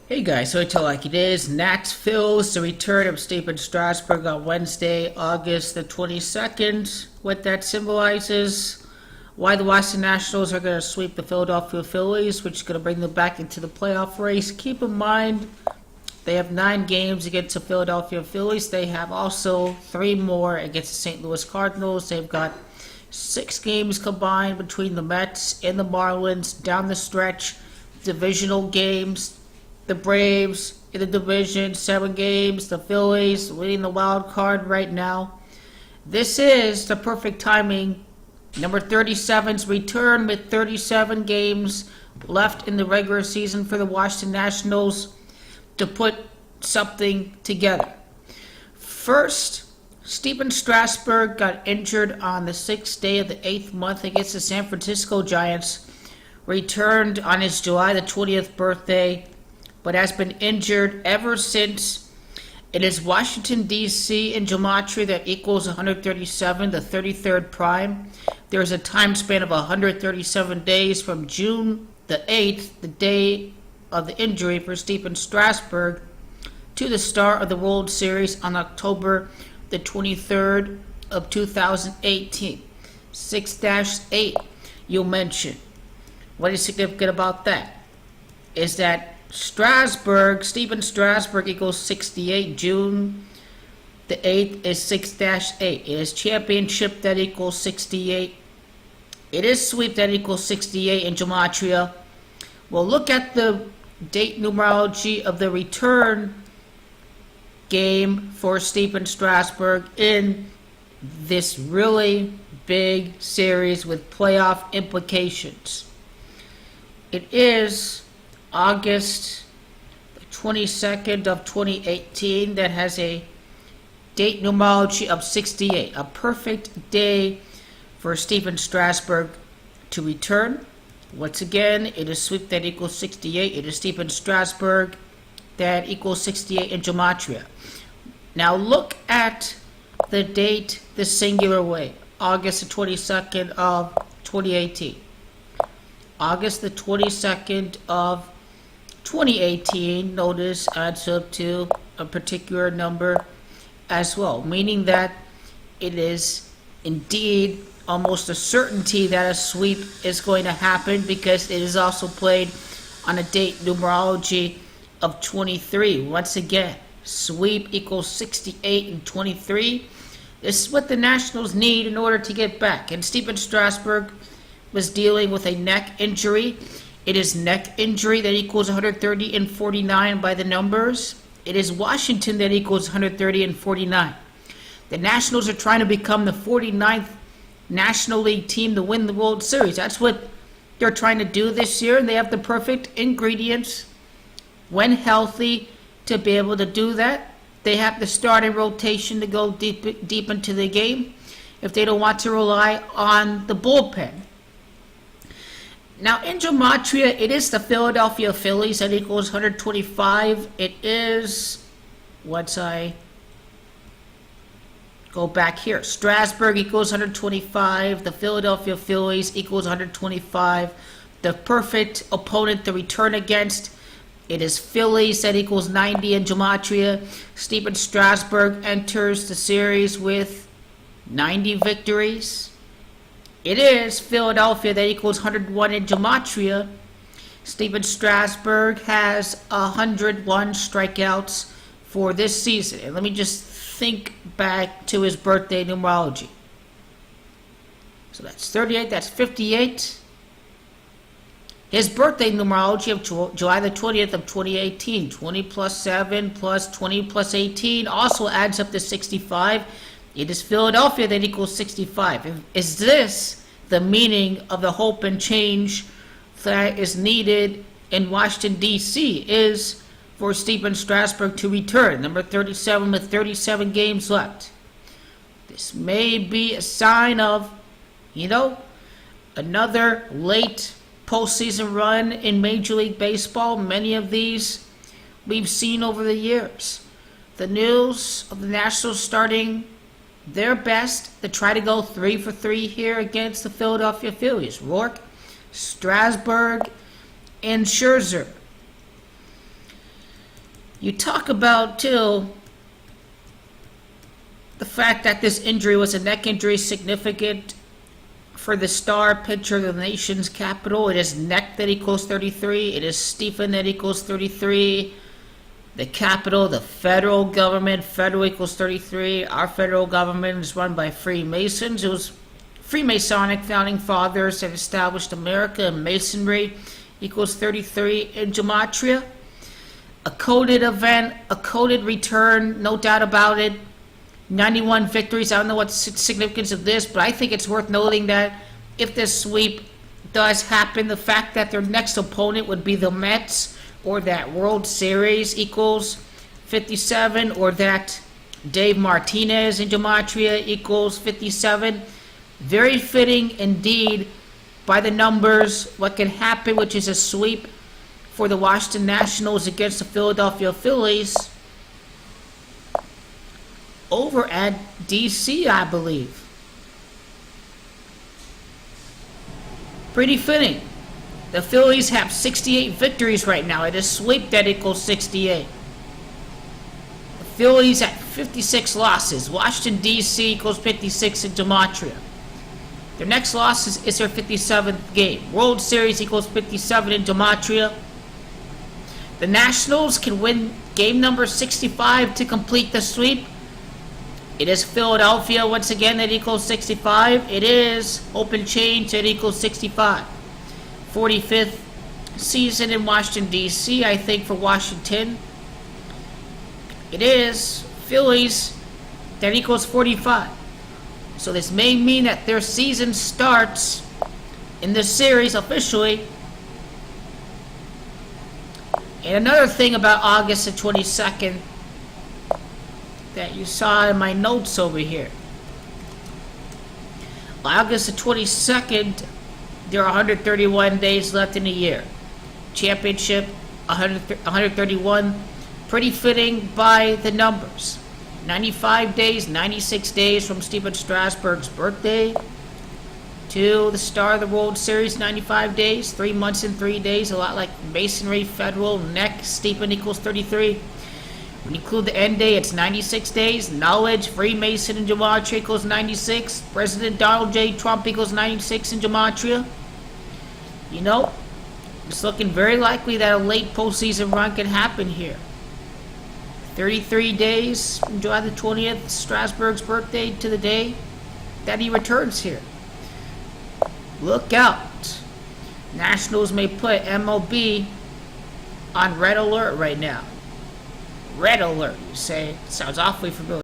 Hey guys, so I tell like it is. Nats Phils, the return of Stephen Strasburg on Wednesday, August the 22nd. What that symbolizes, why the Washington Nationals are going to sweep the Philadelphia Phillies, which is going to bring them back into the playoff race. Keep in mind, they have 9 games against the Philadelphia Phillies. They have also 3 more against the St. Louis Cardinals. They've got 6 games combined between the Mets and the Marlins down the stretch. Divisional games. The Braves in the division, 7 games. The Phillies leading the wild card right now. This is the perfect timing. Number 37's return with 37 games left in the regular season for the Washington Nationals to put something together. First, Stephen Strasburg got injured on the 6th day of the 8th month against the San Francisco Giants. Returned on his July the 20th birthday, but has been injured ever since. It is Washington, D.C. in gematria that equals 137, the 33rd prime. There is a time span of 137 days from June the 8th, the day of the injury for Stephen Strasburg, to the start of the World Series on October the 23rd of 2018. 6-8, you'll mention. What is significant about that is that Stephen Strasburg equals 68. June the 8th is 6-8. It is championship that equals 68. It is sweep that equals 68 in gematria. We'll look at the date numerology of the return game for Stephen Strasburg in this really big series with playoff implications. It is August 22nd of 2018 that has a date numerology of 68. A perfect day for Stephen Strasburg to return. Once again, it is sweep that equals 68. It is Stephen Strasburg that equals 68 in gematria. Now look at the date the singular way. August the 22nd of 2018. August the 22nd of 2018, notice adds up to a particular number as well, meaning that it is indeed almost a certainty that a sweep is going to happen, because it is also played on a date numerology of 23. Once again, sweep equals 68 and 23. This is what the Nationals need in order to get back. And Stephen Strasburg was dealing with a neck injury. It is neck injury that equals 130 and 49 by the numbers. It is Washington that equals 130 and 49. The Nationals are trying to become the 49th National League team to win the World Series. That's what they're trying to do this year, and they have the perfect ingredients when healthy to be able to do that. They have the starting rotation to go deep into the game if they don't want to rely on the bullpen. Now, in gematria, it is the Philadelphia Phillies that equals 125. It is, once I go back here, Strasburg equals 125. The Philadelphia Phillies equals 125. The perfect opponent to return against, it is Phillies that equals 90 in gematria. Stephen Strasburg enters the series with 90 victories. It is Philadelphia that equals 101 in gematria. Stephen Strasburg has 101 strikeouts for this season. And let me just think back to his birthday numerology. So that's 38, that's 58. His birthday numerology of July the 20th of 2018, 20 plus 7 plus 20 plus 18 also adds up to 65. It is Philadelphia that equals 65. Is this the meaning of the hope and change that is needed in Washington, D.C., is for Stephen Strasburg to return, number 37 with 37 games left. This may be a sign of, another late postseason run in Major League Baseball. Many of these we've seen over the years. The news of the Nationals starting their best to try to go 3 for 3 here against the Philadelphia Phillies. Roark, Strasburg, and Scherzer. You talk about, too, the fact that this injury was a neck injury, significant for the star pitcher of the nation's capital. It is neck that equals 33. It is Stephen that equals 33. The capital, the federal government, federal equals 33. Our federal government is run by Freemasons. It was Freemasonic founding fathers that established America, and Masonry equals 33 in gematria. A coded event, a coded return, no doubt about it. 91 victories. I don't know what's the significance of this, but I think it's worth noting that if this sweep does happen, the fact that their next opponent would be the Mets, or that World Series equals 57, or that Dave Martinez in gematria equals 57. Very fitting indeed by the numbers what can happen, which is a sweep for the Washington Nationals against the Philadelphia Phillies over at DC, I believe. Pretty fitting. The Phillies have 68 victories right now. It is sweep that equals 68. The Phillies at 56 losses. Washington, D.C. equals 56 in gematria. Their next loss is their 57th game. World Series equals 57 in gematria. The Nationals can win game number 65 to complete the sweep. It is Philadelphia, once again, that equals 65. It is open change that equals 65. 45th season in Washington, D.C., I think, for Washington. It is Phillies that equals 45. So this may mean that their season starts in this series officially. And another thing about August the 22nd that you saw in my notes over here. August the 22nd, there are 131 days left in the year. Championship, 131. Pretty fitting by the numbers. 95 days, 96 days from Stephen Strasburg's birthday to the start of the World Series, 95 days. 3 months and 3 days, a lot like Masonry, Federal, neck, Stephen equals 33. When you include the end day, it's 96 days. Knowledge, Freemason in gematria equals 96. President Donald J. Trump equals 96 in gematria. You know, it's looking very likely that a late postseason run can happen here. 33 days from July the 20th, Strasburg's birthday, to the day that he returns here. Look out. Nationals may put MLB on red alert right now. Red alert, you say? Sounds awfully familiar.